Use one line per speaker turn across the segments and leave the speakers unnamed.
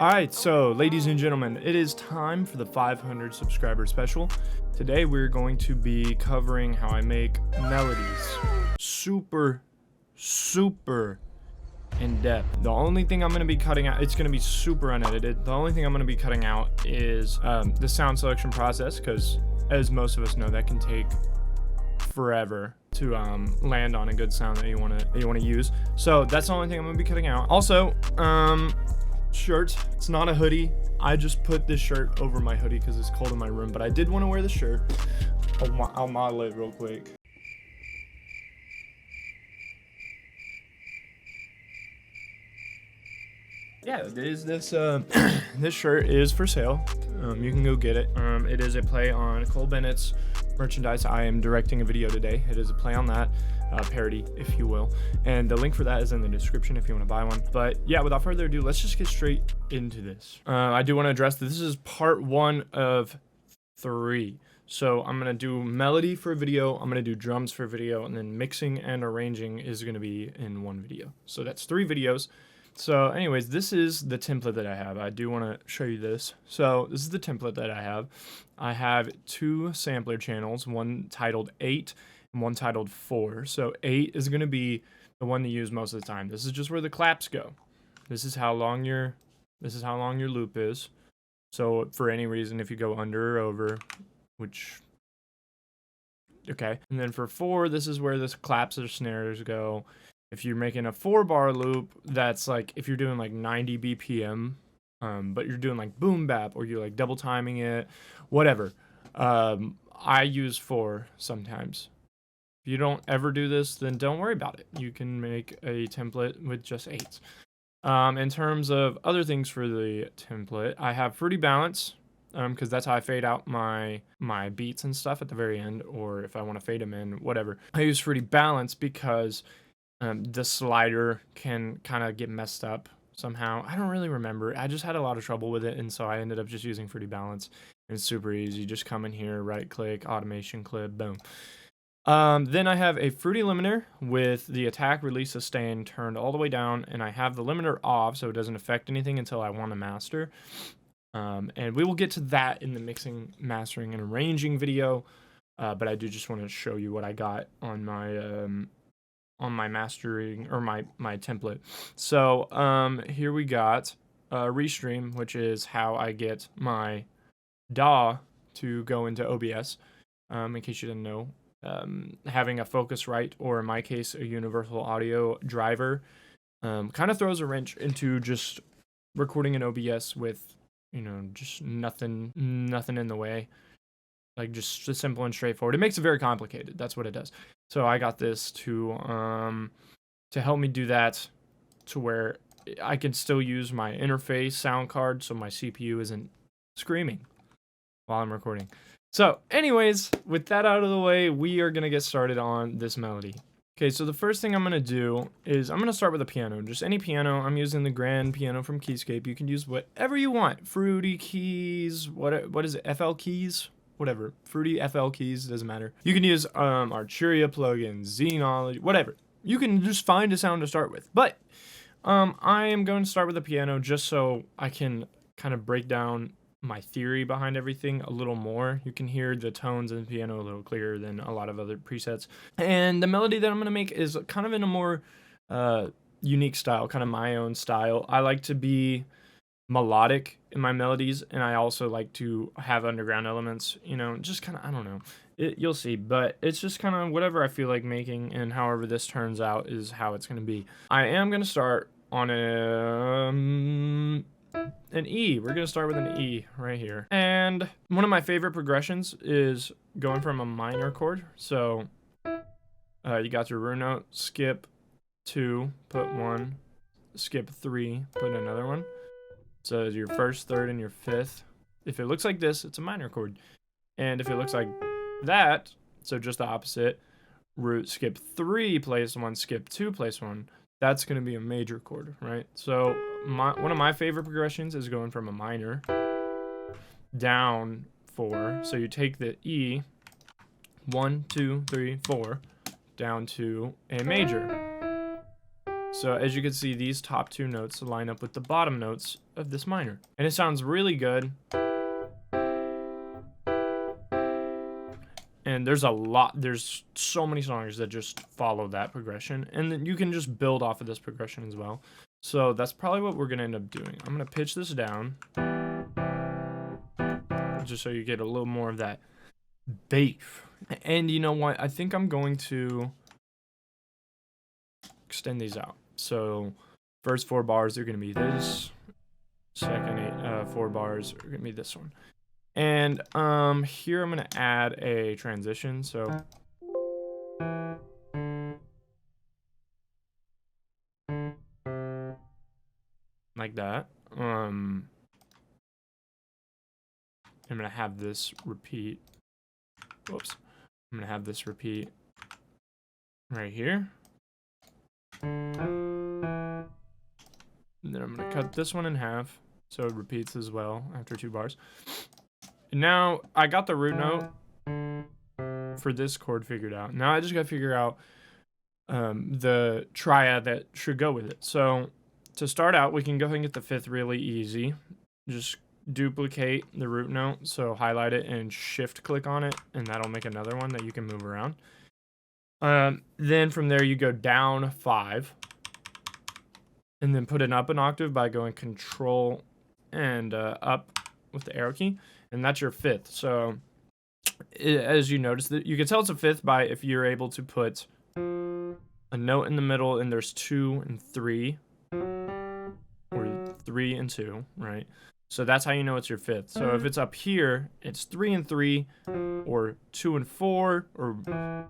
Alright, so ladies and gentlemen, it is time for the 500 subscriber special. Today we're going to be covering how I make melodies. Super in depth. The only thing I'm going to be cutting out, it's going to be super unedited. The only thing I'm going to be cutting out is the sound selection process, because as most of us know, that can take forever to land on a good sound that you want to use. So that's the only thing I'm going to be cutting out. Also, shirt. It's not a hoodie. I just put this shirt over my hoodie because it's cold in my room, but I did want to wear the shirt. I'll model it real quick. Yeah, this shirt is for sale. You can go get it. It is a play on Cole Bennett's merchandise. I am directing a video today. It is a play on that, parody, if you will. And the link for that is in the description if you want to buy one. But yeah, without further ado, let's just get straight into this. I do want to address that this is part 1 of 3. So I'm going to do melody for a video, I'm going to do drums for a video, and then mixing and arranging is going to be in one video. So that's 3 videos. So anyways, this is the template that I have. I do want to show you this. So this is the template that I have. I have 2 sampler channels, one titled 8 and one titled 4. So 8 is going to be the one to use most of the time. This is just where the claps go. This is how long your loop is. So for any reason, if you go under or over, which, okay. And then for 4, this is where the claps or snares go. If you're making a 4-bar loop, that's like if you're doing like 90 BPM, but you're doing like boom bap or you're like double timing it, whatever. I use 4 sometimes. If you don't ever do this, then don't worry about it. You can make a template with just 8. In terms of other things for the template, I have fruity balance, because that's how I fade out my beats and stuff at the very end, or if I want to fade them in, whatever. I use fruity balance because the slider can kind of get messed up somehow. I don't really remember. I just had a lot of trouble with it, and so I ended up just using fruity balance. And it's super easy. Just come in here, right click, automation clip, boom. Then I have a fruity limiter with the attack, release, sustain turned all the way down, and I have the limiter off so it doesn't affect anything until I want to master. And we will get to that in the mixing, mastering, and arranging video. But I do just want to show you what I got on my mastering or my template. So here we got restream, which is how I get my DAW to go into OBS. In case you didn't know, having a Focusrite, or in my case a universal audio driver, kind of throws a wrench into just recording in OBS with, you know, just nothing in the way. Like just simple and straightforward. It makes it very complicated. That's what it does. So I got this to help me do that, to where I can still use my interface sound card so my CPU isn't screaming while I'm recording. So anyways, with that out of the way, we are going to get started on this melody. Okay, so the first thing I'm going to do is I'm going to start with a piano, just any piano. I'm using the grand piano from Keyscape. You can use whatever you want. Fruity keys, what is it, FL keys? Whatever, fruity FL keys, doesn't matter. You can use Arturia plugins, Z-Knowledge, whatever. You can just find a sound to start with. But I am going to start with the piano just so I can kind of break down my theory behind everything a little more. You can hear the tones in the piano a little clearer than a lot of other presets. And the melody that I'm going to make is kind of in a more unique style, kind of my own style. I like to be melodic in my melodies, and I also like to have underground elements, you know, just kind of, I don't know, you'll see, but it's just kind of whatever I feel like making, and however this turns out is how it's going to be. I am going to start on an E. We're going to start with an E right here, and one of my favorite progressions is going from a minor chord. So you got your root note, skip 2, put 1, skip 3, put another one. So your 1st, 3rd, and your 5th. If it looks like this, it's a minor chord. And if it looks like that, so just the opposite, root, skip 3, place 1, skip 2, place 1, that's going to be a major chord, right? So one of my favorite progressions is going from a minor down 4. So you take the E, 1, 2, 3, 4, down to a major. So as you can see, these top two notes line up with the bottom notes of this minor. And it sounds really good. And there's so many songs that just follow that progression. And then you can just build off of this progression as well. So that's probably what we're gonna end up doing. I'm gonna pitch this down, just so you get a little more of that bass. And you know what? I think I'm going to extend these out. So first 4 bars are gonna be this. Second 4 bars are gonna be this one. And here I'm gonna add a transition. So like that. I'm gonna have this repeat. Whoops. I'm gonna have this repeat right here. And then I'm gonna cut this one in half so it repeats as well after 2 bars. And now I got the root note for this chord figured out. Now I just gotta figure out the triad that should go with it. So to start out, we can go ahead and get the 5th really easy. Just duplicate the root note, so highlight it and shift click on it, and that'll make another one that you can move around. Then from there you go down 5, and then put it up an octave by going Control and up with the arrow key, and that's your 5th. So as you notice, that you can tell it's a 5th by if you're able to put a note in the middle, and there's 2 and 3, or 3 and 2, right? So that's how you know it's your 5th. So if it's up here, it's 3 and 3, or 2 and 4, or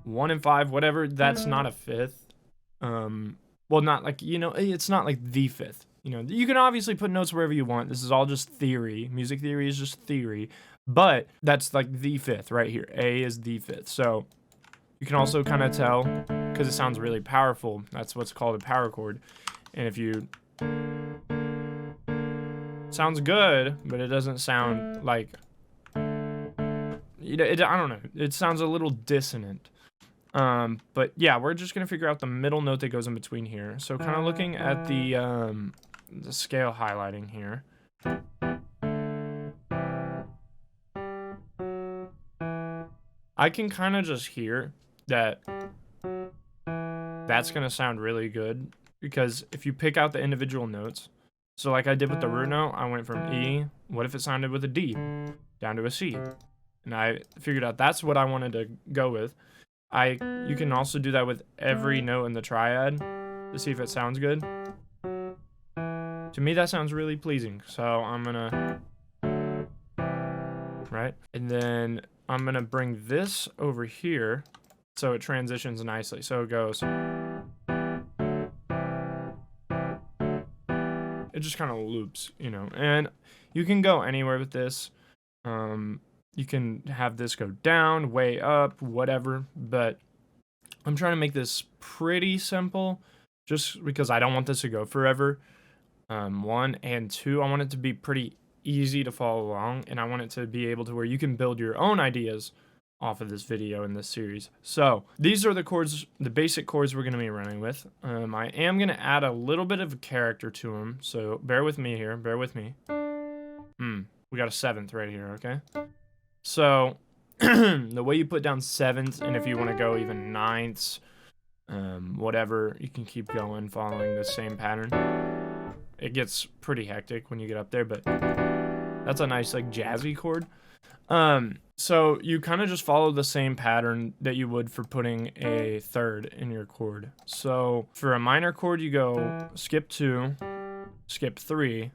1 and 5, whatever. That's not a 5th. Well, not like, you know, it's not like the 5th. You know, you can obviously put notes wherever you want. This is all just theory. Music theory is just theory. But that's like the 5th right here. A is the 5th. So you can also kind of tell, because it sounds really powerful. That's what's called a power chord. And if you... sounds good, but it doesn't sound like... I don't know. It sounds a little dissonant. But yeah, we're just going to figure out the middle note that goes in between here. So kind of looking at the scale highlighting here. I can kind of just hear that that's going to sound really good, because if you pick out the individual notes, so like I did with the root note, I went from E, what if it sounded with a D, down to a C, and I figured out that's what I wanted to go with. You can also do that with every note in the triad to see if it sounds good. To me, that sounds really pleasing, so I'm gonna, right? And then I'm gonna bring this over here so it transitions nicely. So it goes, it just kind of loops, you know, and you can go anywhere with this. You can have this go down, way up, whatever, but I'm trying to make this pretty simple just because I don't want this to go forever. 1 and 2, I want it to be pretty easy to follow along, and I want it to be able to where you can build your own ideas off of this video in this series. So these are the chords, the basic chords we're going to be running with. I am going to add a little bit of a character to them, so bear with me here, bear with me. We got a 7th right here, okay? So the way you put down 7th, and if you want to go even 9ths, whatever, you can keep going following the same pattern. It gets pretty hectic when you get up there, but that's a nice like jazzy chord. So you kind of just follow the same pattern that you would for putting a 3rd in your chord. So for a minor chord, you go skip 2, skip 3,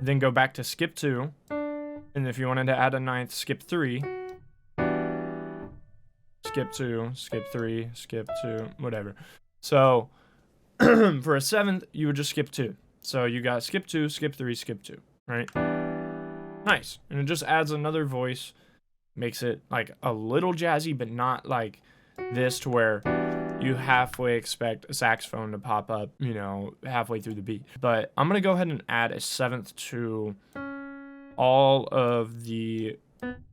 then go back to skip 2, and if you wanted to add a 9th, skip 3, skip 2, skip 3, skip 2, whatever. So for a 7th, you would just skip 2. So you got skip 2, skip 3, skip 2, right? Nice. And it just adds another voice, makes it like a little jazzy, but not like this to where you halfway expect a saxophone to pop up, you know, halfway through the beat. But I'm going to go ahead and add a 7th to all of the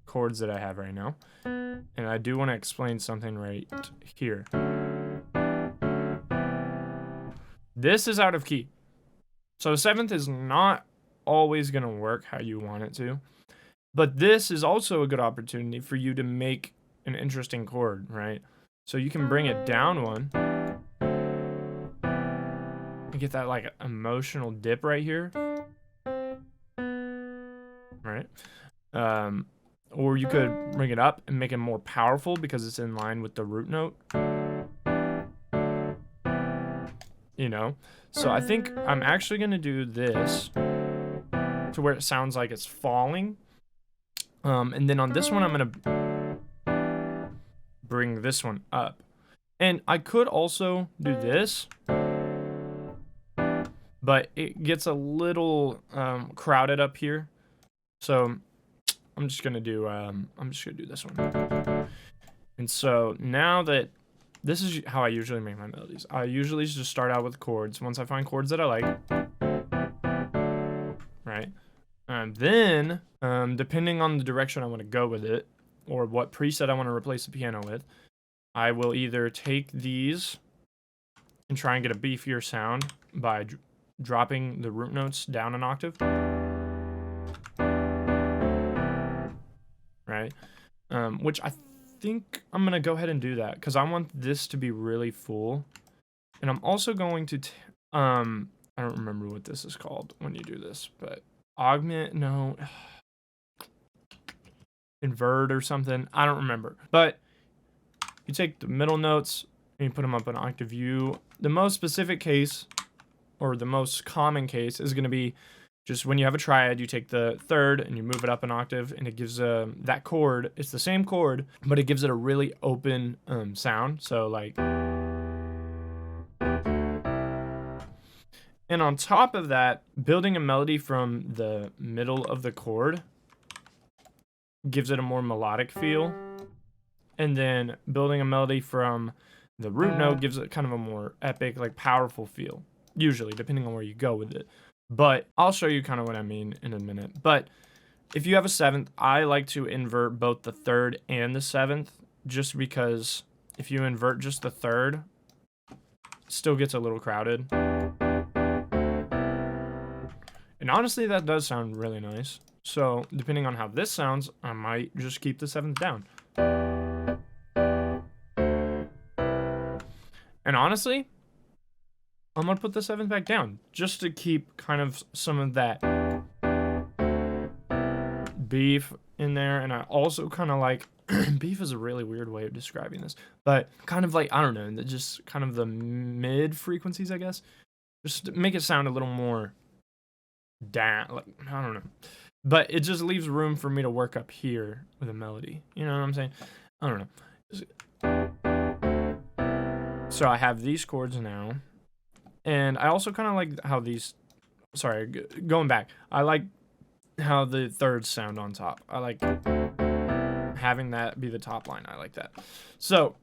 chords that I have right now. And I do want to explain something right here. This is out of key. So 7th is not always going to work how you want it to. But this is also a good opportunity for you to make an interesting chord, right? So you can bring it down one and get that like emotional dip right here. Right? Or you could bring it up and make it more powerful because it's in line with the root note. You know? So I think I'm actually going to do this to where it sounds like it's falling. And then on this one, I'm going to bring this one up. And I could also do this, but it gets a little crowded up here. So I'm just gonna do this one. And so now that this is how I usually make my melodies. I usually just start out with chords. Once I find chords that I like, right? And then, depending on the direction I want to go with it, or what preset I want to replace the piano with, I will either take these and try and get a beefier sound by dropping the root notes down an octave, right? Which I think I'm going to go ahead and do that because I want this to be really full. And I'm also going to, I don't remember what this is called when you do this, but augment, no, invert or something. I don't remember. But you take the middle notes and you put them up an octave view. The most specific case, or the most common case, is going to be just when you have a triad, you take the third and you move it up an octave, and it gives that chord. It's the same chord, but it gives it a really open sound. So like, and on top of that, building a melody from the middle of the chord gives it a more melodic feel, and then building a melody from the root note gives it kind of a more epic, like powerful feel. Usually, depending on where you go with it. But I'll show you kind of what I mean in a minute. But if you have a 7th, I like to invert both the 3rd and the 7th, just because if you invert just the 3rd, it still gets a little crowded. And honestly, that does sound really nice. So depending on how this sounds, I might just keep the 7th down. And honestly, I'm going to put the 7th back down just to keep kind of some of that beef in there. And I also kind of like, beef is a really weird way of describing this, but kind of like, I don't know, just kind of the mid frequencies, I guess. Just to make it sound a little more down, like, I don't know. But it just leaves room for me to work up here with a melody. You know what I'm saying? I don't know. So I have these chords now. And I also kind of like how these, sorry, going back, I like how the thirds sound on top. I like having that be the top line. I like that. So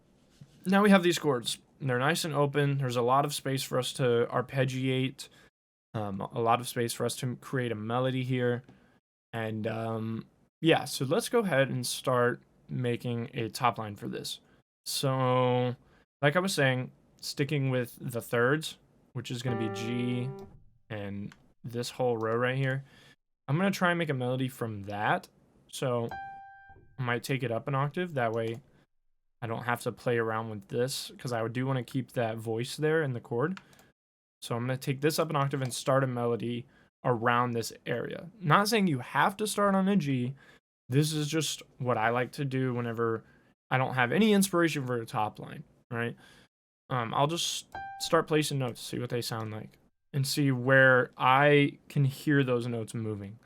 now we have these chords. They're nice and open. There's a lot of space for us to arpeggiate, a lot of space for us to create a melody here. And yeah, so let's go ahead and start making a top line for this. So like I was saying, sticking with the thirds, which is going to be G and this whole row right here, I'm going to try and make a melody from that. So I might take it up an octave. That way I don't have to play around with this, because I do want to keep that voice there in the chord. So I'm going to take this up an octave and start a melody around this area. Not saying you have to start on a G. This is just what I like to do whenever I don't have any inspiration for a top line, right? I'll just start placing notes, see what they sound like, and see where I can hear those notes moving.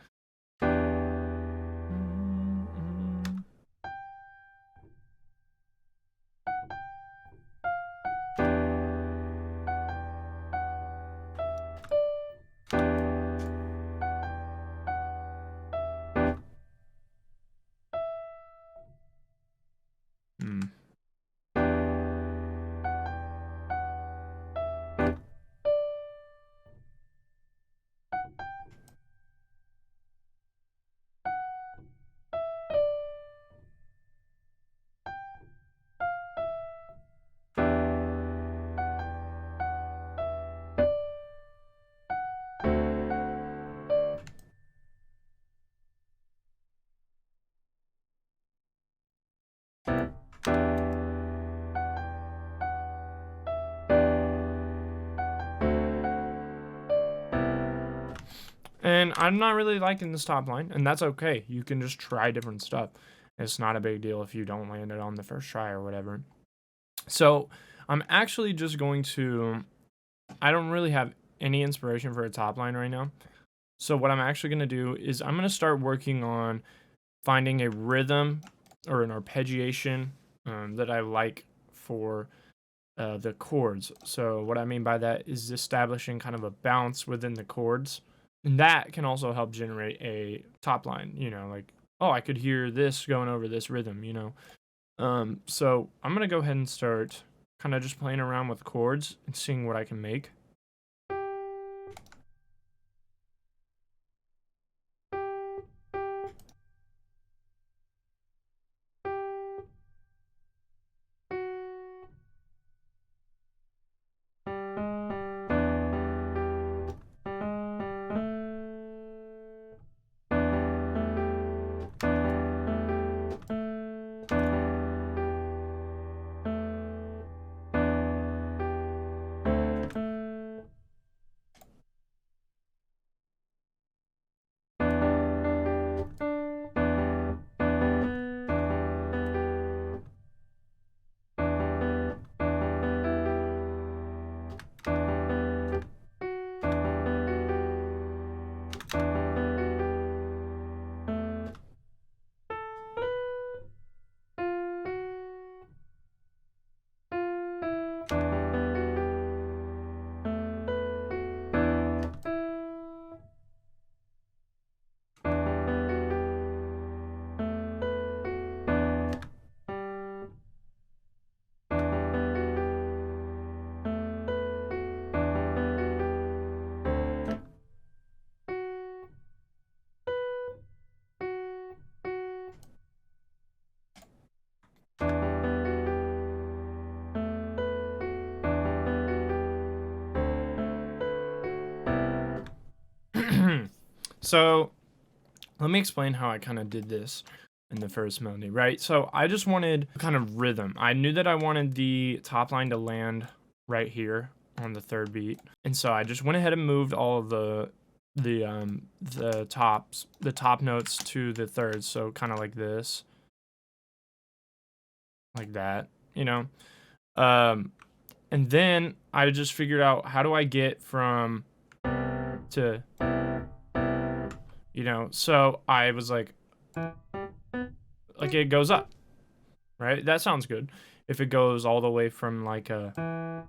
And I'm not really liking this top line, and that's okay. You can just try different stuff. It's not a big deal if you don't land it on the first try or whatever. So I'm actually just going to, I don't really have any inspiration for a top line right now. So what I'm actually going to do is I'm going to start working on finding a rhythm or an arpeggiation that I like for the chords. So what I mean by that is establishing kind of a bounce within the chords. And that can also help generate a top line, like, oh, I could hear this going over this rhythm, So I'm going to go ahead and start kind of just playing around with chords and seeing what I can make. So let me explain how I kind of did this in the first melody, right? So I just wanted kind of rhythm. I knew that I wanted the top line to land right here on the third beat, and so I just went ahead and moved all of the top notes to the thirds. So kind of like this, like that, and then I just figured out, how do I get from to, so I was like it goes up, right? That sounds good. If it goes all the way from like a,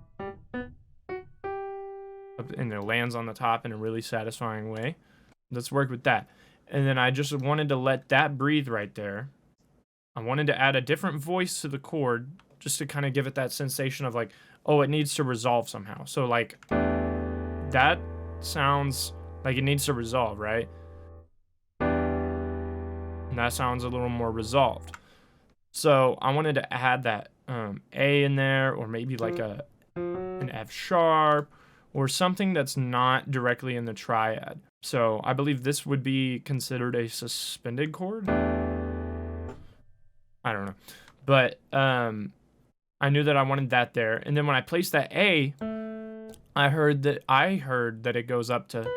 and it lands on the top in a really satisfying way, let's work with that. And then I just wanted to let that breathe right there. I wanted to add a different voice to the chord just to kind of give it that sensation of like, oh, it needs to resolve somehow. So like, that sounds like it needs to resolve, right? And that sounds a little more resolved. So I wanted to add that A in there, or maybe like an F sharp, or something that's not directly in the triad. So I believe this would be considered a suspended chord. I don't know. But I knew that I wanted that there. And then when I placed that A, I heard that it goes up to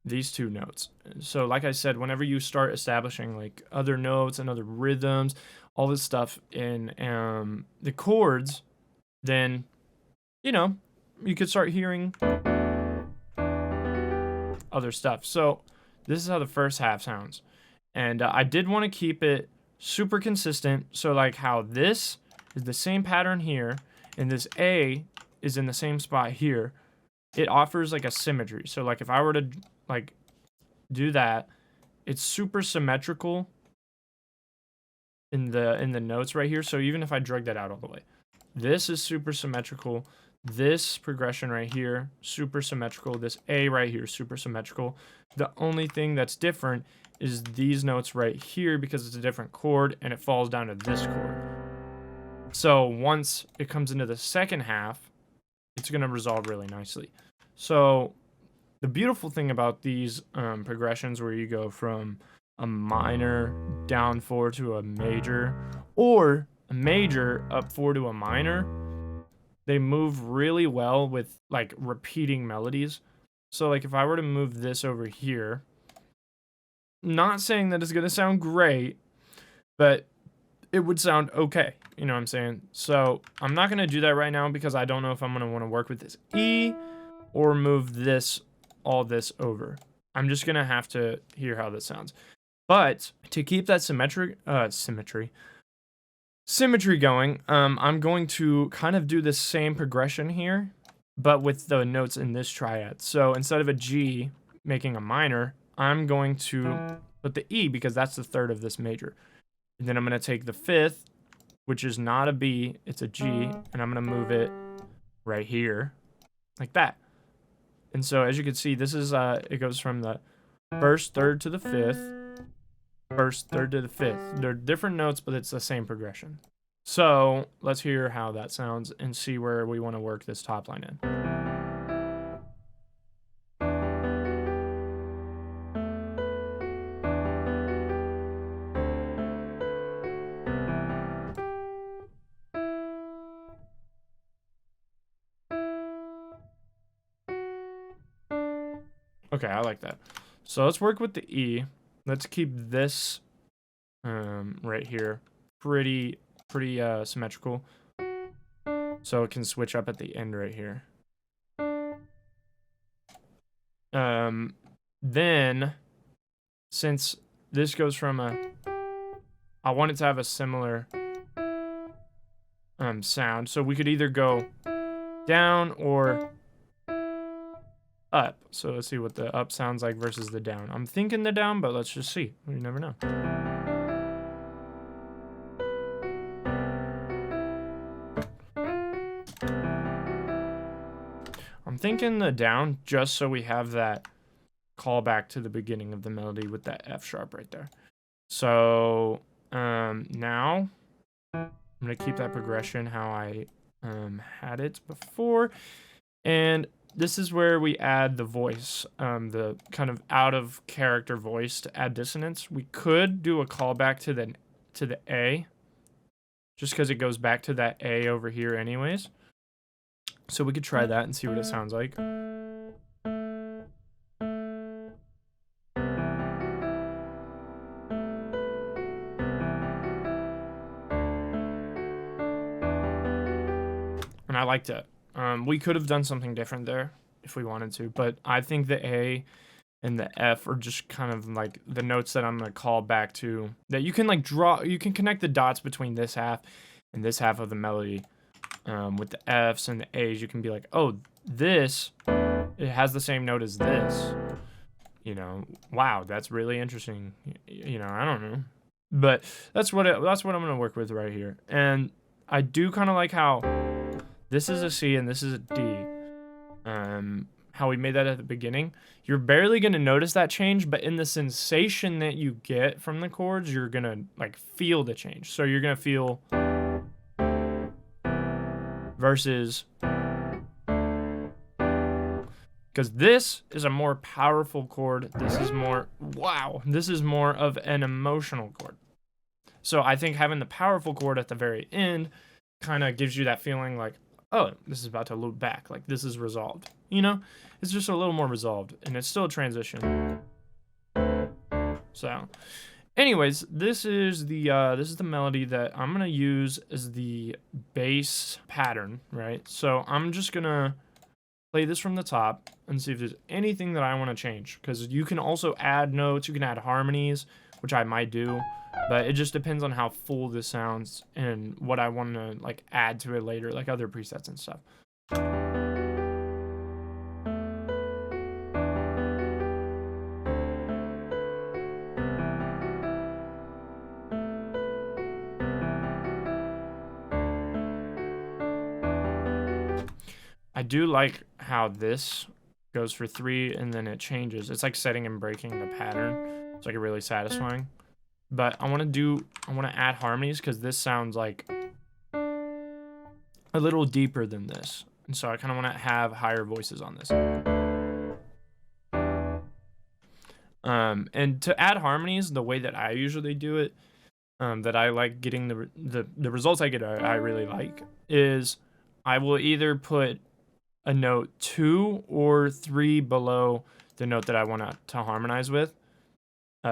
these two notes. So like I said, whenever you start establishing like other notes and other rhythms, all this stuff in the chords, then you could start hearing other stuff. So this is how the first half sounds, and I did want to keep it super consistent. So like how this is the same pattern here, and this A is in the same spot here, it offers like a symmetry. So like if I were to like do that, it's super symmetrical in the notes right here. So even if I drag that out all the way, this is super symmetrical. This progression right here, super symmetrical. This A right here, super symmetrical. The only thing that's different is these notes right here, because it's a different chord and it falls down to this chord. So once it comes into the second half, it's going to resolve really nicely. So the beautiful thing about these progressions, where you go from a minor down 4 to a major, or a major up 4 to a minor, they move really well with like repeating melodies. So like if I were to move this over here, not saying that it's going to sound great, but it would sound okay. You know what I'm saying? So I'm not going to do that right now because I don't know if I'm going to want to work with this E or move this, all this over. I'm just going to have to hear how this sounds. But to keep that symmetry going, I'm going to kind of do the same progression here, but with the notes in this triad. So instead of a G making a minor, I'm going to put the E because that's the third of this major. And then I'm going to take the fifth, which is not a B, it's a G, and I'm going to move it right here, like that. And so as you can see, this is, it goes from the first third to the fifth, first third to the fifth. They're different notes, but it's the same progression. So let's hear how that sounds and see where we want to work this top line in. Okay, I like that. So let's work with the E. Let's keep this right here pretty symmetrical, so it can switch up at the end right here. Then since this goes from I want it to have a similar sound, so we could either go down or up. So let's see what the up sounds like versus the down. I'm thinking the down, but let's just see. You never know. I'm thinking the down just so we have that callback to the beginning of the melody with that F sharp right there. So now I'm gonna keep that progression how I had it before, and this is where we add the voice, the kind of out of character voice to add dissonance. We could do a callback to the A, just because it goes back to that A over here anyways. So we could try that and see what it sounds like. And I liked it. We could have done something different there if we wanted to, but I think the A and the F are just kind of like the notes that I'm gonna call back to, that you can like you can connect the dots between this half and this half of the melody. With the F's and the A's, you can be like, oh, this, it has the same note as this. You know, wow, that's really interesting. You know, I don't know, but that's what I'm gonna work with right here. And I do kind of like how this is a C and this is a D. How we made that at the beginning. You're barely gonna notice that change, but in the sensation that you get from the chords, you're gonna like feel the change. So you're gonna feel versus, because this is a more powerful chord. This is more, wow, this is more of an emotional chord. So I think having the powerful chord at the very end kind of gives you that feeling like, oh, this is about to loop back, like this is resolved. You know, it's just a little more resolved, and it's still a transition. So anyways, this is the melody that I'm gonna use as the bass pattern, right? So I'm just gonna play this from the top and see if there's anything that I want to change, because you can also add notes, you can add harmonies, which I might do, but it just depends on how full this sounds and what I want to like add to it later, like other presets and stuff. I do like how this goes for 3 and then it changes. It's like setting and breaking the pattern. It's like really satisfying. But I want to add harmonies because this sounds like a little deeper than this. And so I kind of want to have higher voices on this. And to add harmonies, the way that I usually do it, that I like getting the results I get, I really like, is I will either put a note 2 or 3 below the note that I want to harmonize with,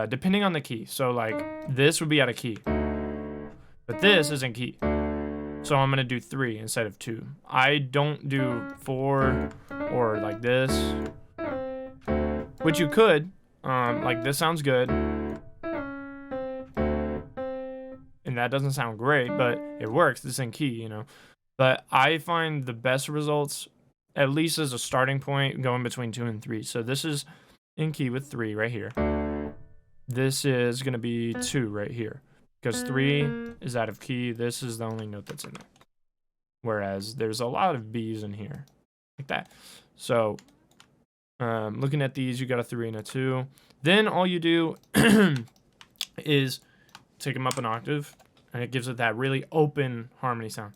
depending on the key. So like this would be out of key, but this isn't key. So I'm gonna do 3 instead of 2. I don't do 4 or like this, which you could. Like this sounds good, and that doesn't sound great, but it works. This is in key, you know. But I find the best results, at least as a starting point, going between 2 and 3. So this is in key with 3 right here. This is gonna be 2 right here, because 3 is out of key. This is the only note that's in there. Whereas there's a lot of B's in here, like that. So looking at these, you got a 3 and a 2. Then all you do is take them up an octave, and it gives it that really open harmony sound.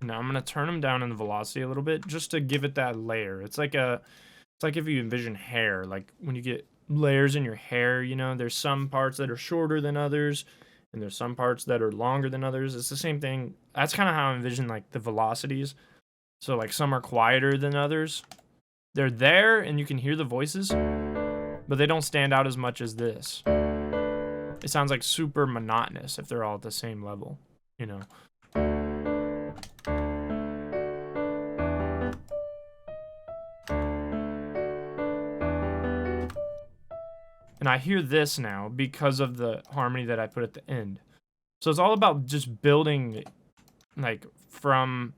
Now I'm gonna turn them down in the velocity a little bit, just to give it that layer. It's like if you envision hair, like when you get layers in your hair, you know, there's some parts that are shorter than others, and there's some parts that are longer than others. It's the same thing. That's kind of how I envision like the velocities. So like some are quieter than others. They're there and you can hear the voices, but they don't stand out as much as this. It sounds like super monotonous if they're all at the same level, you know. And I hear this now because of the harmony that I put at the end. So it's all about just building like from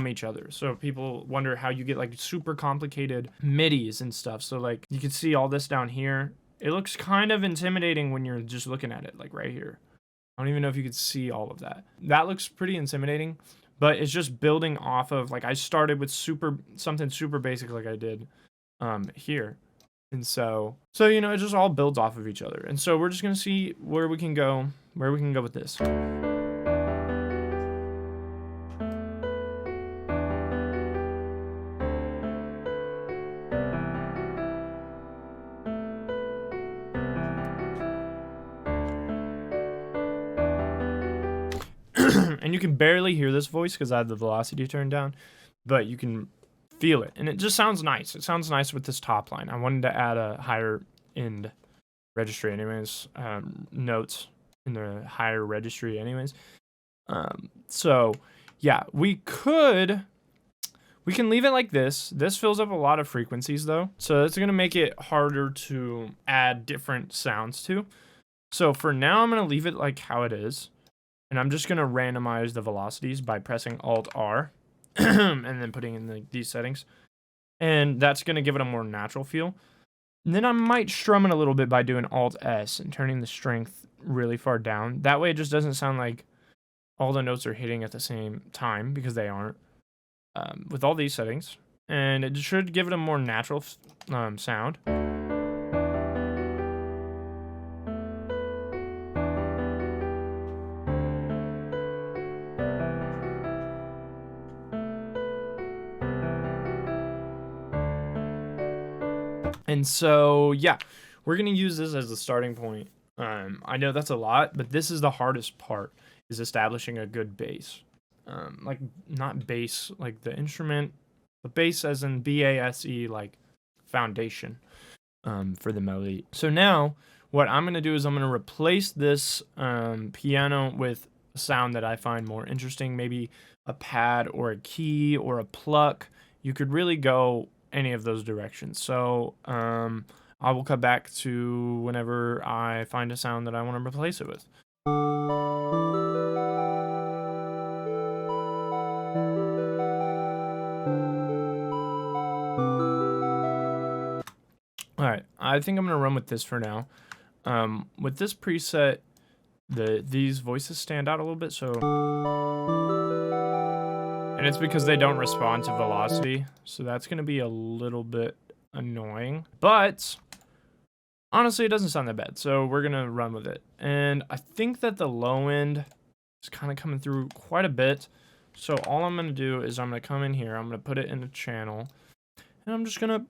each other. So people wonder how you get like super complicated midis and stuff. So like you can see all this down here. It looks kind of intimidating when you're just looking at it, like right here. I don't even know if you could see all of that. That looks pretty intimidating, but it's just building off of, like I started with something super basic like I did here. And so you know, it just all builds off of each other. And so we're just gonna see where we can go with this. And you can barely hear this voice because I have the velocity turned down, but you can feel it, and it just sounds nice. It sounds nice with this top line. I wanted to add a higher end registry anyways, notes in the higher registry anyways. So yeah, we can leave it like this. This fills up a lot of frequencies though, so it's gonna make it harder to add different sounds to. So for now, I'm gonna leave it like how it is, and I'm just gonna randomize the velocities by pressing Alt-R and then putting in these settings, and that's gonna give it a more natural feel. And then I might strum it a little bit by doing Alt-S and turning the strength really far down. That way it just doesn't sound like all the notes are hitting at the same time, because they aren't, with all these settings. And it should give it a more natural sound. And so, yeah, we're going to use this as the starting point. I know that's a lot, but this is the hardest part, is establishing a good bass. Like, not bass like the instrument, but bass as in B-A-S-E, like foundation for the melody. So now, what I'm going to do is I'm going to replace this piano with a sound that I find more interesting, maybe a pad or a key or a pluck. You could really go any of those directions. So I will cut back to whenever I find a sound that I want to replace it with. Alright, I think I'm going to run with this for now. With this preset, these voices stand out a little bit, so... And it's because they don't respond to velocity, so that's going to be a little bit annoying. But honestly, it doesn't sound that bad, so we're going to run with it. And I think that the low end is kind of coming through quite a bit. So all I'm gonna do is I'm gonna come in here, I'm gonna put it in a channel, and I'm just gonna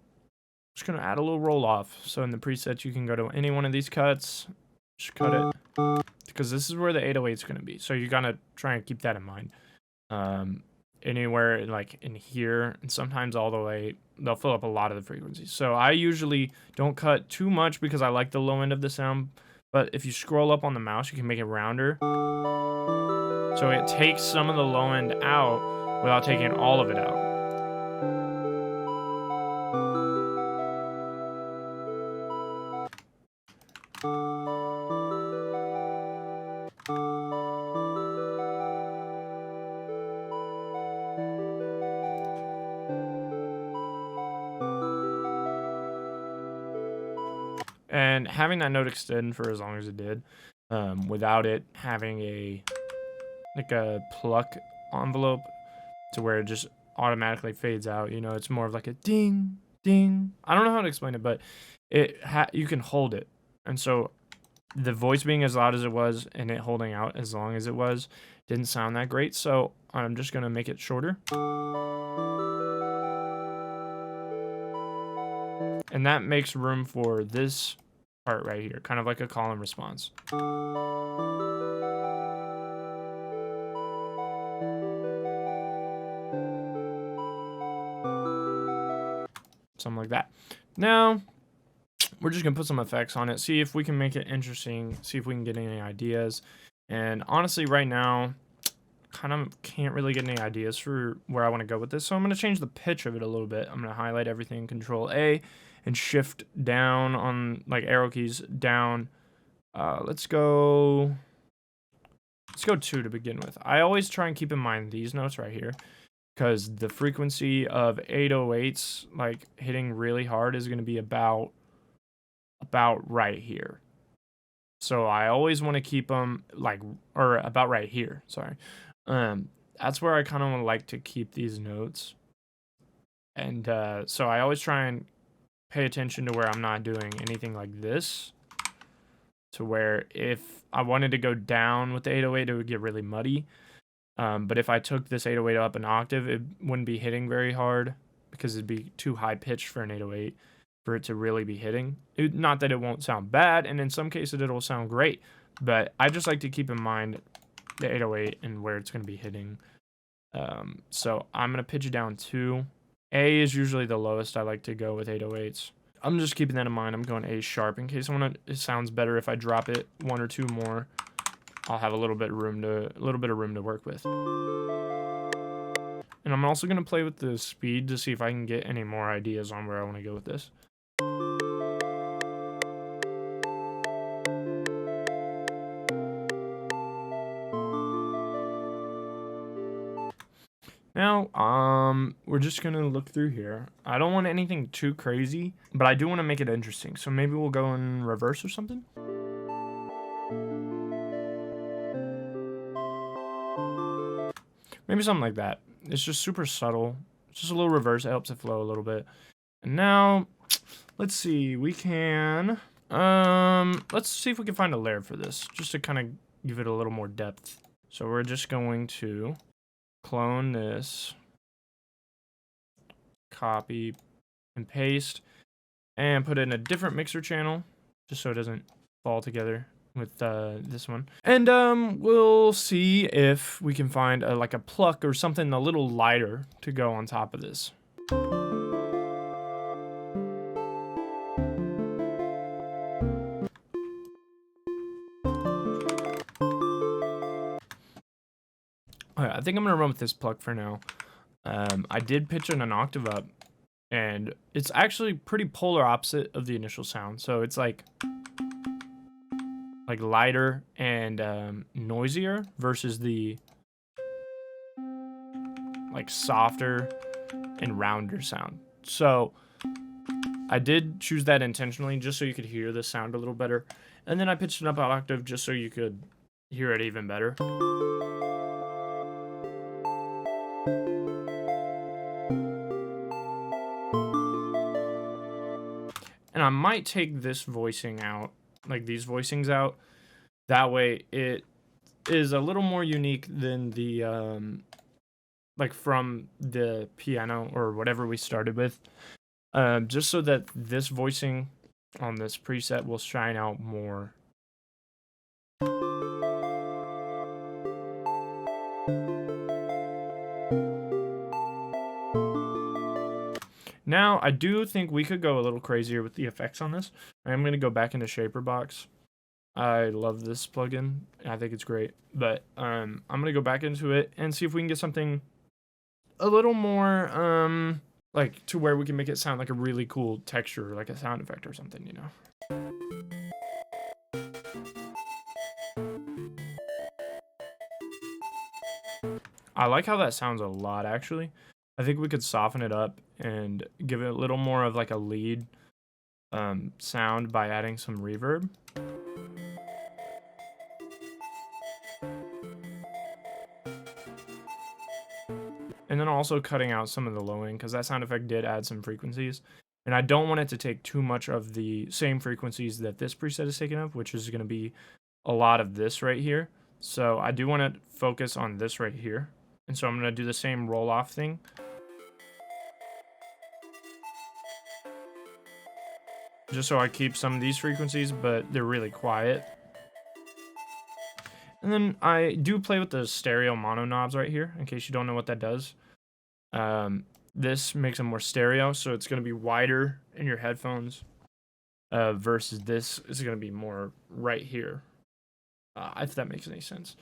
add a little roll off. So in the presets, you can go to any one of these cuts, just cut it, because this is where the 808 is gonna be. So you gotta try and keep that in mind. Anywhere like in here, and sometimes all the way, they'll fill up a lot of the frequencies. So I usually don't cut too much because I like the low end of the sound. But if you scroll up on the mouse, you can make it rounder. So it takes some of the low end out without taking all of it out. And having that note extend for as long as it did, without it having a pluck envelope to where it just automatically fades out, you know, it's more of like a ding, ding. I don't know how to explain it, but you can hold it. And so the voice being as loud as it was and it holding out as long as it was didn't sound that great. So I'm just going to make it shorter. And that makes room for this part right here, kind of like a call and response. Something like that. Now, we're just going to put some effects on it, see if we can make it interesting, see if we can get any ideas. And honestly, right now, kind of can't really get any ideas for where I want to go with this. So I'm going to change the pitch of it a little bit. I'm going to highlight everything, Control A, and shift down on like arrow keys down. Let's go 2 to begin with. I always try and keep in mind these notes right here, because the frequency of 808s like hitting really hard is going to be about right here. So I always want to keep them or about right here, sorry. That's where I kind of like to keep these notes. And so I always try and pay attention to where I'm not doing anything like this, to where if I wanted to go down with the 808, it would get really muddy. But if I took this 808 up an octave, it wouldn't be hitting very hard because it'd be too high pitched for an 808 for it to really be hitting. Not that it won't sound bad, and in some cases it'll sound great, but I just like to keep in mind the 808 and where it's going to be hitting. So I'm going to pitch it down 2. A is usually the lowest I like to go with 808s. I'm just keeping that in mind. I'm going A sharp in case it sounds better if I drop it 1 or 2 more. I'll have a little bit of room to work with. And I'm also going to play with the speed to see if I can get any more ideas on where I want to go with this. Now, we're just going to look through here. I don't want anything too crazy, but I do want to make it interesting. So maybe we'll go in reverse or something. Maybe something like that. It's just super subtle. It's just a little reverse. It helps it flow a little bit. And now, let's see. We can... let's see if we can find a layer for this, just to kind of give it a little more depth. So we're just going to clone this, copy and paste, and put it in a different mixer channel, just so it doesn't fall together with this one. And we'll see if we can find like a pluck or something a little lighter to go on top of this. Okay, I think I'm gonna run with this pluck for now. I did pitch it an octave up, and it's actually pretty polar opposite of the initial sound. So it's like lighter and noisier versus the like softer and rounder sound. So I did choose that intentionally just so you could hear the sound a little better. And then I pitched it up an octave just so you could hear it even better. And I might take this voicing out, like these voicings out. That way it is a little more unique than the like from the piano or whatever we started with, just so that this voicing on this preset will shine out more. Now, I do think we could go a little crazier with the effects on this. I'm going to go back into Shaper Box. I love this plugin. I think it's great. But I'm going to go back into it and see if we can get something a little more, like, to where we can make it sound like a really cool texture, like a sound effect or something, you know? I like how that sounds a lot, actually. I think we could soften it up and give it a little more of like a lead sound by adding some reverb. And then also cutting out some of the low end, because that sound effect did add some frequencies. And I don't want it to take too much of the same frequencies that this preset is taking up, which is going to be a lot of this right here. So I do want to focus on this right here. And so I'm going to do the same roll off thing. Just so I keep some of these frequencies, but they're really quiet. And then I do play with the stereo mono knobs right here, in case you don't know what that does. This makes them more stereo, so it's going to be wider in your headphones, versus this is going to be more right here, if that makes any sense.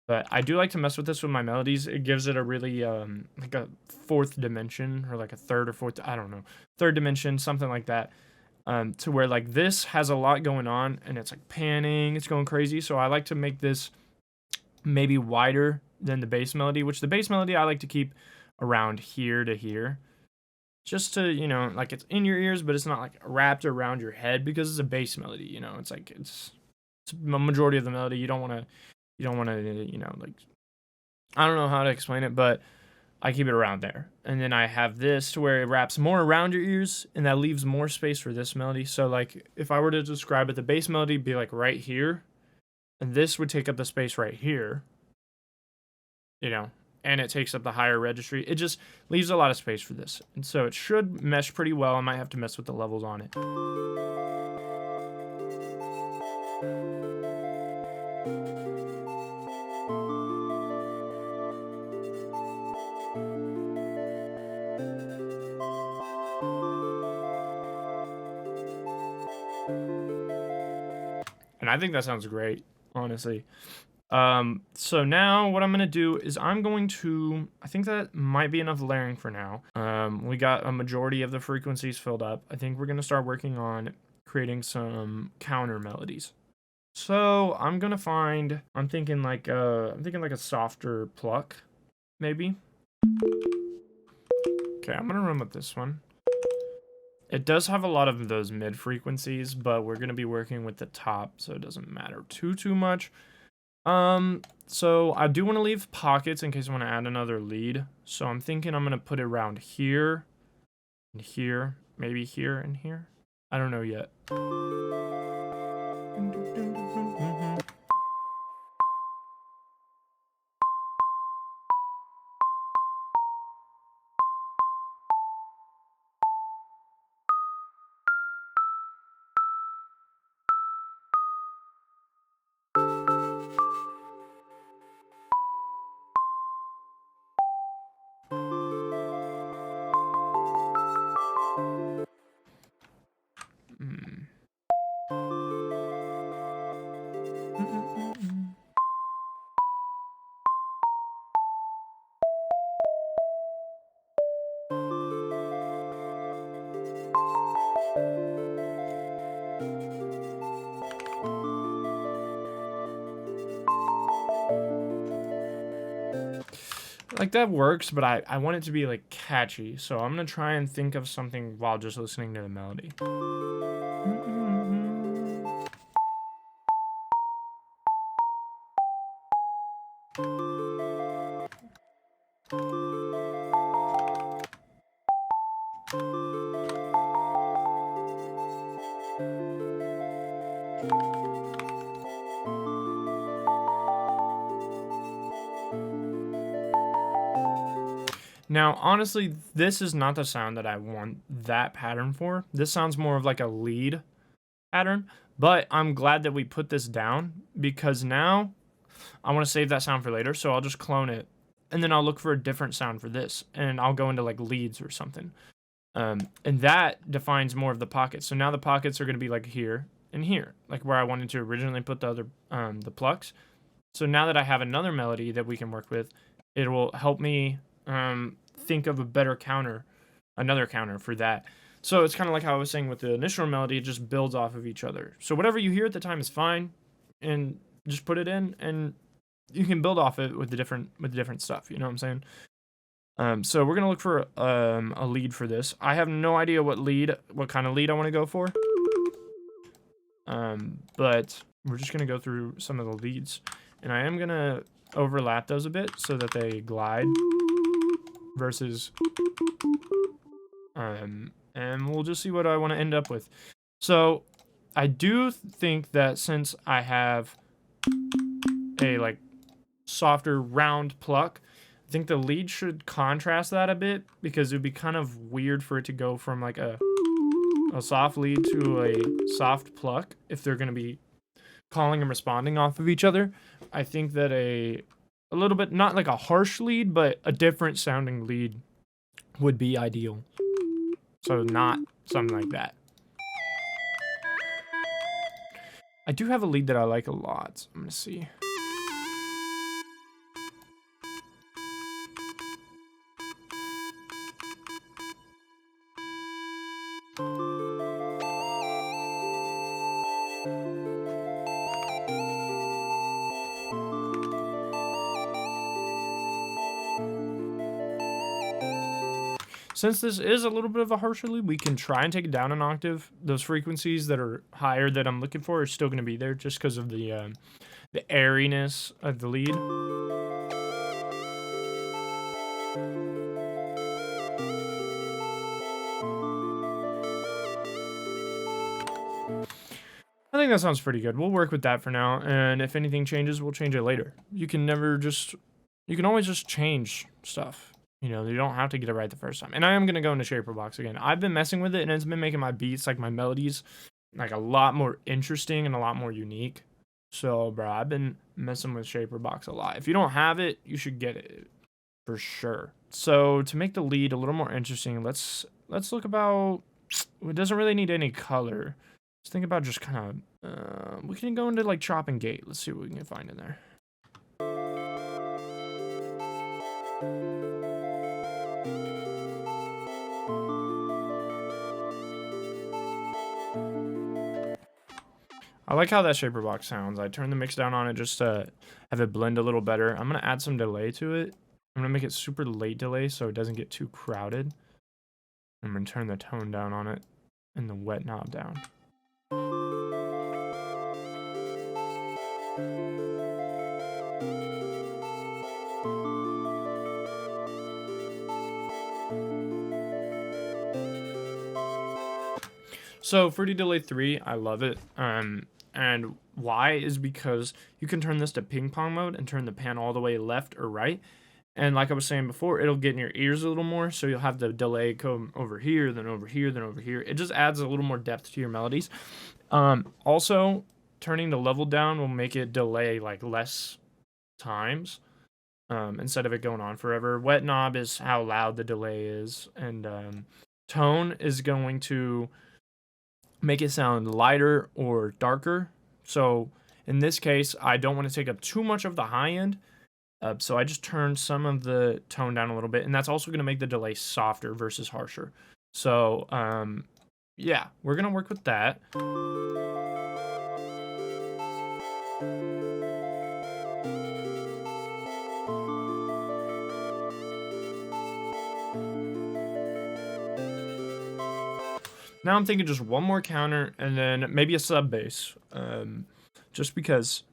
But I do like to mess with this with my melodies. It gives it a really, like a fourth dimension, or like a third or fourth, I don't know, third dimension, something like that. To where like this has a lot going on and it's like panning, it's going crazy. So I like to make this maybe wider than the bass melody, which the bass melody I like to keep around here to here. Just to, you know, like it's in your ears, but it's not like wrapped around your head because it's a bass melody, you know. It's like it's a majority of the melody. You don't want to, you know, like, I don't know how to explain it, but I keep it around there. And then I have this to where it wraps more around your ears, and that leaves more space for this melody. So like if I were to describe it, the bass melody would be like right here, and this would take up the space right here, you know, and it takes up the higher registry. It just leaves a lot of space for this. And so it should mesh pretty well. I might have to mess with the levels on it. And I think that sounds great, honestly. So now what I'm going to do is I think that might be enough layering for now. We got a majority of the frequencies filled up. I think we're going to start working on creating some counter melodies. So I'm thinking like a softer pluck, maybe. Okay, I'm going to run with this one. It does have a lot of those mid frequencies, but we're going to be working with the top, so it doesn't matter too much. So I do want to leave pockets in case I want to add another lead. So I'm thinking I'm going to put it around here and here, maybe here and here. I don't know yet. Like that works, but I want it to be like catchy. So I'm going to try and think of something while just listening to the melody. Now, honestly, this is not the sound that I want that pattern for. This sounds more of like a lead pattern, but I'm glad that we put this down because now I want to save that sound for later. So I'll just clone it and then I'll look for a different sound for this and I'll go into like leads or something. And that defines more of the pockets. So now the pockets are going to be like here and here, like where I wanted to originally put the other, the plucks. So now that I have another melody that we can work with, it will help me think of a better counter, another counter for that. So it's kind of like how I was saying with the initial melody, it just builds off of each other. So whatever you hear at the time is fine, and just put it in, and you can build off it with the different stuff. You know what I'm saying? So we're gonna look for a lead for this. I have no idea what kind of lead I want to go for. But we're just gonna go through some of the leads, and I am gonna overlap those a bit so that they glide versus and we'll just see what I want to end up with. So I do think that since I have a like softer round pluck, I think the lead should contrast that a bit because it would be kind of weird for it to go from like a soft lead to a soft pluck if they're going to be calling and responding off of each other. I think that a little bit, not like a harsh lead, but a different sounding lead would be ideal. So not something like that. I do have a lead that I like a lot. I'm going to see. Since this is a little bit of a harsher lead, we can try and take it down an octave. Those frequencies that are higher that I'm looking for are still going to be there just because of the airiness of the lead. I think that sounds pretty good. We'll work with that for now, and if anything changes, we'll change it later. You can always just change stuff. You know, you don't have to get it right the first time. And I am going to go into Shaper Box again. I've been messing with it, and it's been making my beats, like my melodies, like a lot more interesting and a lot more unique. So, bro, I've been messing with Shaper Box a lot. If you don't have it, you should get it for sure. So, to make the lead a little more interesting, let's look about, it doesn't really need any color. Let's think about just kind of, we can go into like chop and gate. Let's see what we can find in there. I like how that Shaper Box sounds. I turned the mix down on it just to have it blend a little better. I'm going to add some delay to it. I'm going to make it super late delay so it doesn't get too crowded. I'm going to turn the tone down on it and the wet knob down. So Fruity Delay 3, I love it. And why is because you can turn this to ping pong mode and turn the pan all the way left or right. And like I was saying before, it'll get in your ears a little more. So you'll have the delay come over here, then over here, then over here. It just adds a little more depth to your melodies. Also, turning the level down will make it delay like less times instead of it going on forever. Wet knob is how loud the delay is. And tone is going to make it sound lighter or darker. So in this case, I don't want to take up too much of the high end. So I just turned some of the tone down a little bit, and that's also going to make the delay softer versus harsher. So yeah, we're going to work with that. Now I'm thinking just one more counter and then maybe a sub bass. Just because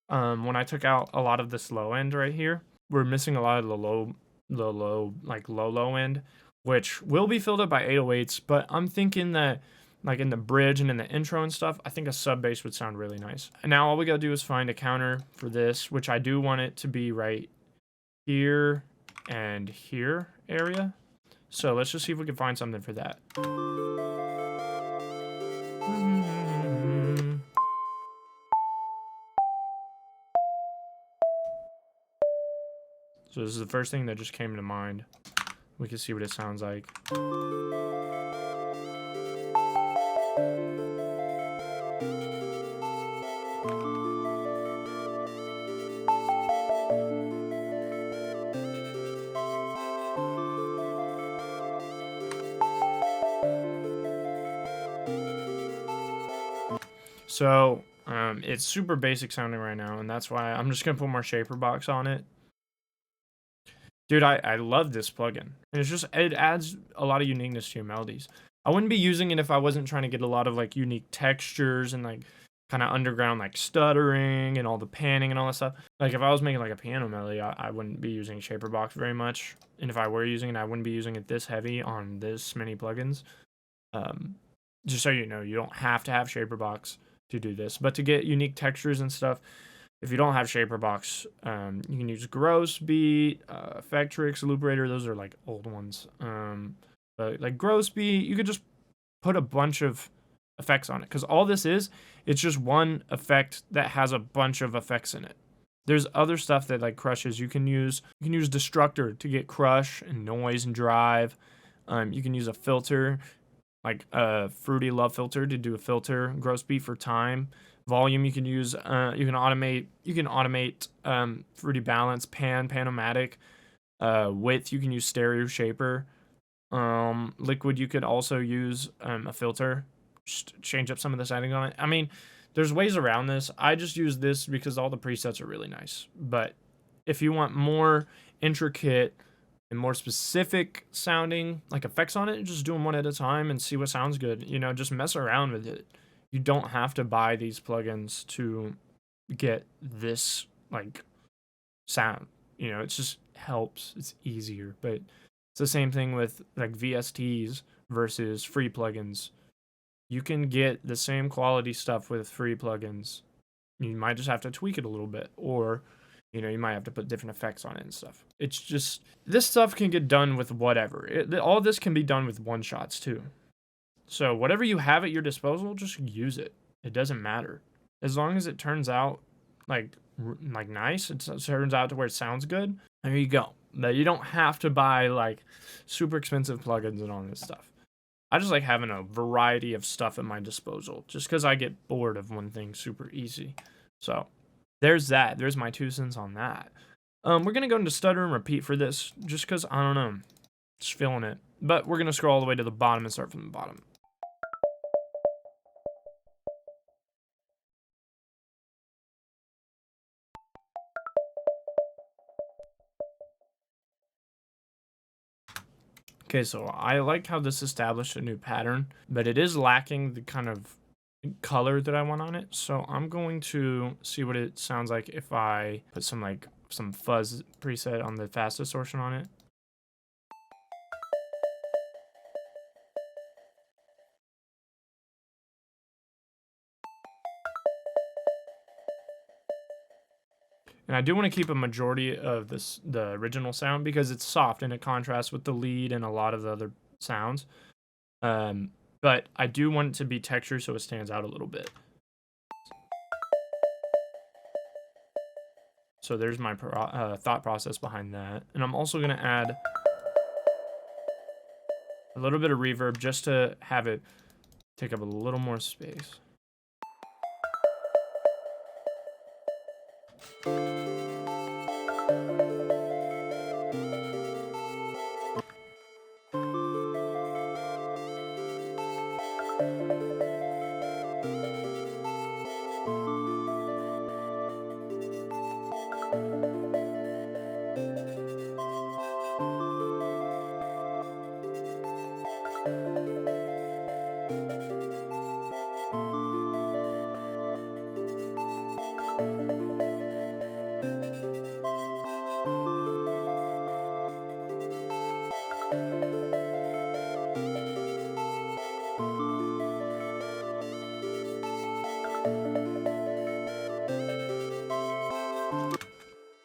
when I took out a lot of this low end right here, we're missing a lot of the low end, which will be filled up by 808s. But I'm thinking that like in the bridge and in the intro and stuff, I think a sub bass would sound really nice. And now all we gotta do is find a counter for this, which I do want it to be right here and here area. So let's just see if we can find something for that. So this is the first thing that just came to mind. We can see what it sounds like. So it's super basic sounding right now, and that's why I'm just gonna put more shaper box on it. Dude, I love this plugin. And it adds a lot of uniqueness to your melodies. I wouldn't be using it if I wasn't trying to get a lot of like unique textures and like kind of underground like stuttering and all the panning and all that stuff. Like if I was making like a piano melody, I wouldn't be using shaper box very much. And if I were using it, I wouldn't be using it this heavy on this many plugins. Just so you know, you don't have to have shaper box to do this, but to get unique textures and stuff, if you don't have shaper box, you can use Gross Beat, Effectrix, Looperator. Those are like old ones. But like Gross Beat, you could just put a bunch of effects on it, because all this is, it's just one effect that has a bunch of effects in it. There's other stuff that like crushes. You can use Destructor to get crush and noise and drive. You can use a filter, like a Fruity Love filter, to do a filter. Gross Beat for time. Volume, you can use, you can automate Fruity Balance, Pan-O-Matic. Width, you can use Stereo Shaper. Liquid, you could also use a filter, just change up some of the settings on it. I mean, there's ways around this. I just use this because all the presets are really nice. But if you want more intricate and more specific sounding like effects on it, just do them one at a time and see what sounds good. You know, just mess around with it. You don't have to buy these plugins to get this like sound. You know, it just helps. It's easier. But it's the same thing with like VSTs versus free plugins. You can get the same quality stuff with free plugins. You might just have to tweak it a little bit, or you know, you might have to put different effects on it and stuff. It's just, this stuff can get done with whatever. All this can be done with one shots too. So whatever you have at your disposal, just use it. It doesn't matter. As long as it turns out like nice, it turns out to where it sounds good, there you go. But you don't have to buy like super expensive plugins and all this stuff. I just like having a variety of stuff at my disposal, just because I get bored of one thing super easy. So there's that. There's my 2 cents on that. We're going to go into stutter and repeat for this, just because, I don't know, just feeling it. But we're going to scroll all the way to the bottom and start from the bottom. Okay, so I like how this established a new pattern, but it is lacking the kind of color that I want on it. So I'm going to see what it sounds like if I put some fuzz preset on the fast distortion on it. And I do want to keep a majority of the original sound, because it's soft and it contrasts with the lead and a lot of the other sounds. But I do want it to be texture so it stands out a little bit. So there's my thought process behind that. And I'm also going to add a little bit of reverb just to have it take up a little more space.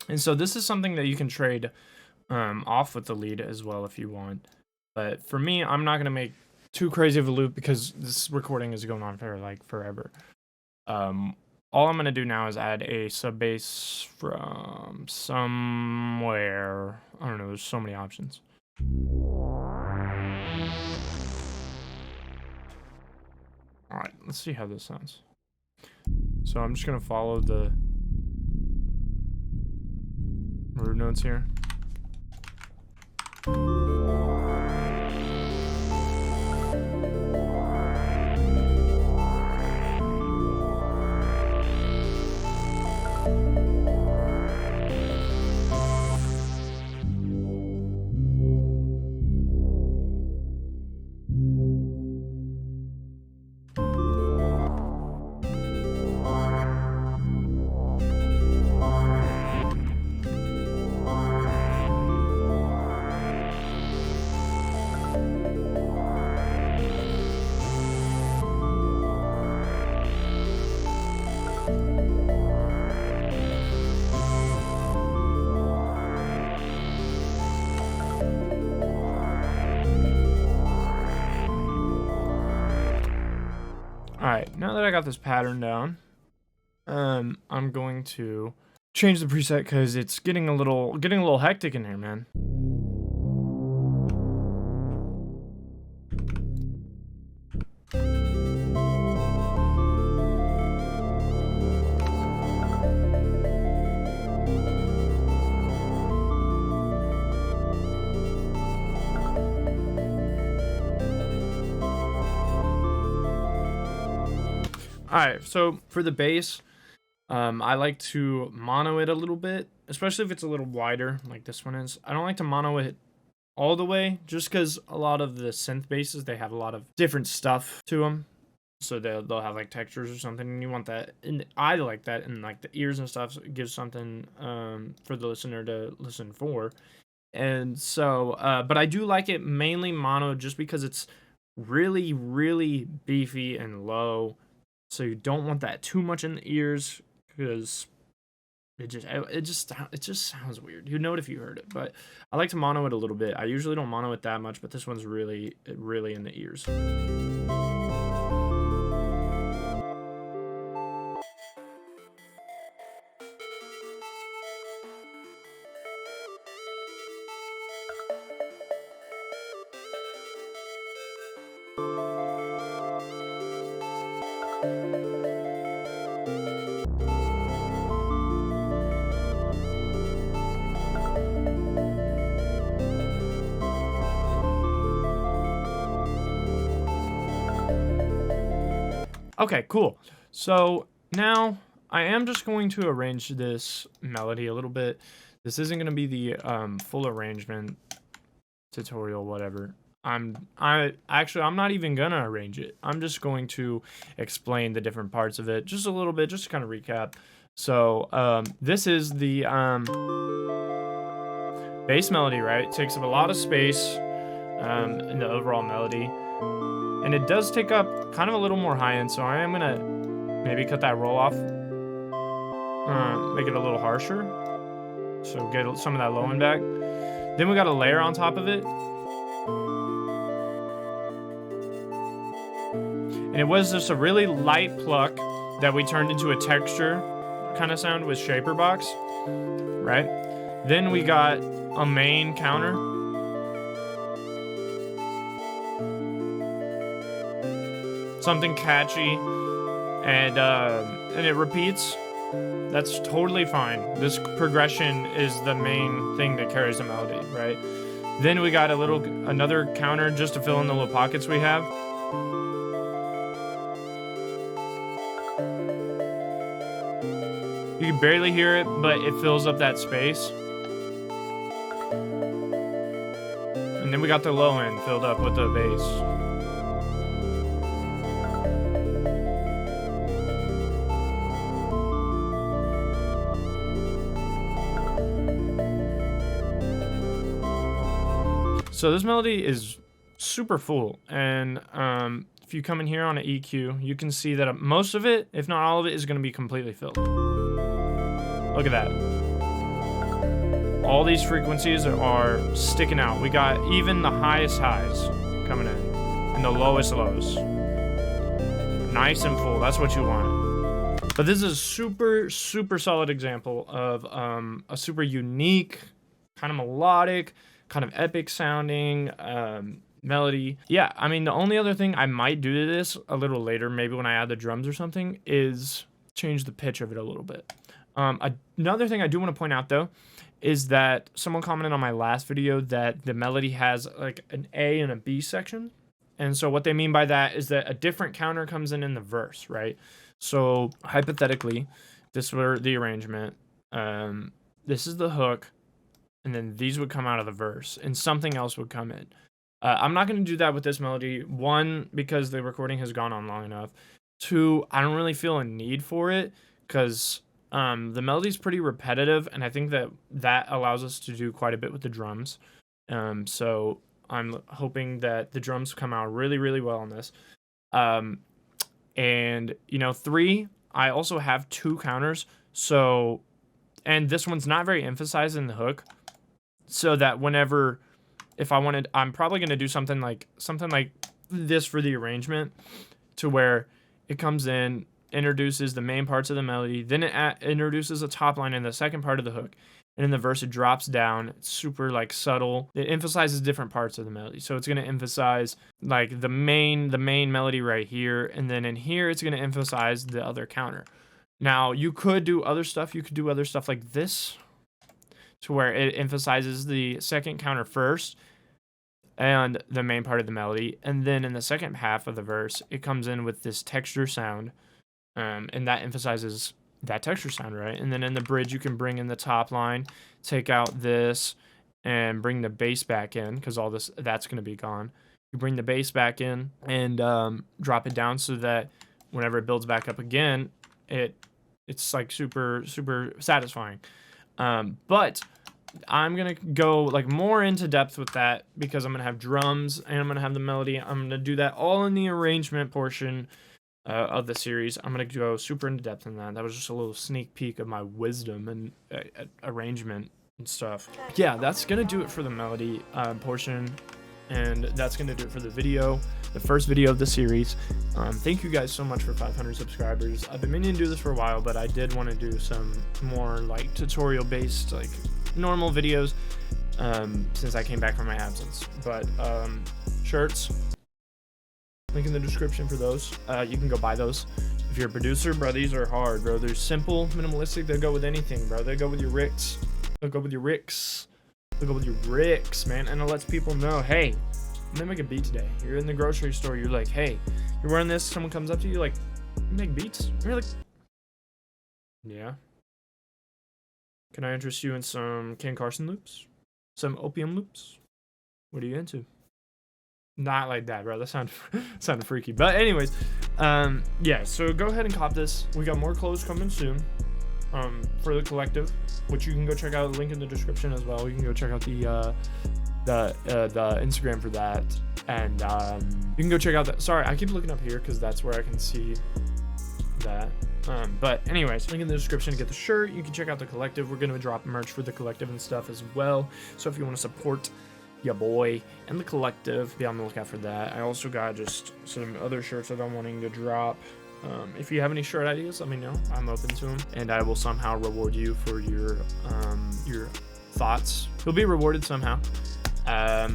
And so this is something that you can trade off with the lead as well if you want. But for me, I'm not gonna make too crazy of a loop because this recording is going on for like forever. All I'm gonna do now is add a sub bass from somewhere. I don't know, there's so many options. Alright, let's see how this sounds. So I'm just gonna follow the root notes here. Alright, now that I got this pattern down, I'm going to change the preset because it's getting a little hectic in here, man. Alright, so for the bass, I like to mono it a little bit, especially if it's a little wider, like this one is. I don't like to mono it all the way, just because a lot of the synth basses, they have a lot of different stuff to them. So they'll have like textures or something, and you want that. And I like that, and like the ears and stuff gives something for the listener to listen for. And so, but I do like it mainly mono just because it's really, really beefy and low. So you don't want that too much in the ears because it just sounds weird. You'd know it if you heard it, but I like to mono it a little bit. I usually don't mono it that much, but this one's really in the ears. Okay, cool. So now I am just going to arrange this melody a little bit. This isn't going to be the full arrangement tutorial, whatever. I'm not even gonna arrange it. I'm just going to explain the different parts of it just a little bit, just to kind of recap. So this is the bass melody, right? It takes up a lot of space in the overall melody. And it does take up kind of a little more high end, so I am gonna maybe cut that roll off, make it a little harsher, so get some of that low end back. Then we got a layer on top of it, and it was just a really light pluck that we turned into a texture kind of sound with Shaper Box, right? Then we got a main counter. Something catchy, and it repeats. That's totally fine. This progression is the main thing that carries the melody, right? Then we got another counter just to fill in the little pockets we have. You can barely hear it, but it fills up that space. And then we got the low end filled up with the bass. So this melody is super full, and if you come in here on an EQ, you can see that most of it, if not all of it, is going to be completely filled. Look at that. All these frequencies are sticking out. We got even the highest highs coming in and the lowest lows. Nice and full. That's what you want. But this is a super, super solid example of a super unique, kind of melodic, kind of epic sounding melody. Yeah, I mean, the only other thing I might do to this a little later, maybe when I add the drums or something, is change the pitch of it a little bit. Another thing I do want to point out, though, is that someone commented on my last video that the melody has like an A and a B section. And so what they mean by that is that a different counter comes in the verse, right? So hypothetically, this were the arrangement. This is the hook, and then these would come out of the verse, and something else would come in. I'm not going to do that with this melody. One, because the recording has gone on long enough. Two, I don't really feel a need for it because the melody's pretty repetitive, and I think that allows us to do quite a bit with the drums. So I'm hoping that the drums come out really, really well on this. And, you know, 3, I also have 2 counters. So, and this one's not very emphasized in the hook. So that whenever, if I wanted, I'm probably going to do something like this for the arrangement, to where it comes in, introduces the main parts of the melody, then it introduces a top line in the second part of the hook, and in the verse it drops down. It's super like subtle. It emphasizes different parts of the melody. So it's going to emphasize like the main melody right here, and then in here it's going to emphasize the other counter. Now you could do other stuff. You could do other stuff like this, to where it emphasizes the second counter first and the main part of the melody, and then in the second half of the verse it comes in with this texture sound, and that emphasizes that texture sound, right? And then in the bridge you can bring in the top line, take out this, and bring the bass back in, because all this, that's going to be gone. You bring the bass back in and drop it down so that whenever it builds back up again, it's like super, super satisfying. But I'm going to go like more into depth with that, because I'm going to have drums and I'm going to have the melody. I'm going to do that all in the arrangement portion of the series. I'm going to go super into depth in that. That was just a little sneak peek of my wisdom and arrangement and stuff. Yeah, that's going to do it for the melody portion. And that's going to do it for the video, the first video of the series. Thank you guys so much for 500 subscribers. I've been meaning to do this for a while, but I did want to do some more like tutorial based, like normal videos, since I came back from my absence. But shirts, link in the description for those. You can go buy those. If you're a producer, bro, these are hard, bro. They're simple, minimalistic. They go with anything, bro. They go with your Ricks. They'll go with your Ricks. They'll go with your Ricks, man. And it lets people know, hey, I'm gonna make a beat today. You're in the grocery store. You're like, hey, you're wearing this. Someone comes up to you, like, you make beats? And you're like, yeah. Can I interest you in some Ken Carson loops? Some opium loops? What are you into? Not like that, bro. That sounded freaky. But anyways, yeah, so go ahead and cop this. We got more clothes coming soon for the collective, which you can go check out. The link in the description as well. You can go check out the Instagram for that, and you can go check out that. Sorry, I keep looking up here because that's where I can see that. But anyways, link in the description to get the shirt. You can check out the collective. We're gonna drop merch for the collective and stuff as well. So if you want to support your boy and the collective, be on the lookout for that. I also got just some other shirts that I'm wanting to drop. If you have any shirt ideas, let me know. I'm open to them, and I will somehow reward you for your thoughts. You'll be rewarded somehow. Yeah,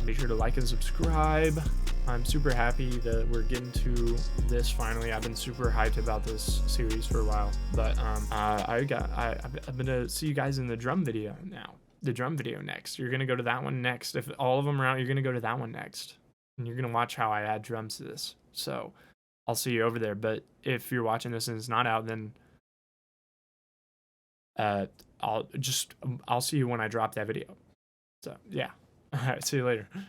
be sure to like and subscribe. I'm super happy that we're getting to this finally. I've been super hyped about this series for a while, but I'm gonna see you guys in the drum video now. The drum video next. You're gonna go to that one next. If all of them are out, you're gonna go to that one next, and you're gonna watch how I add drums to this. So I'll see you over there. But if you're watching this and it's not out, then I'll see you when I drop that video. So yeah. All right, see you later.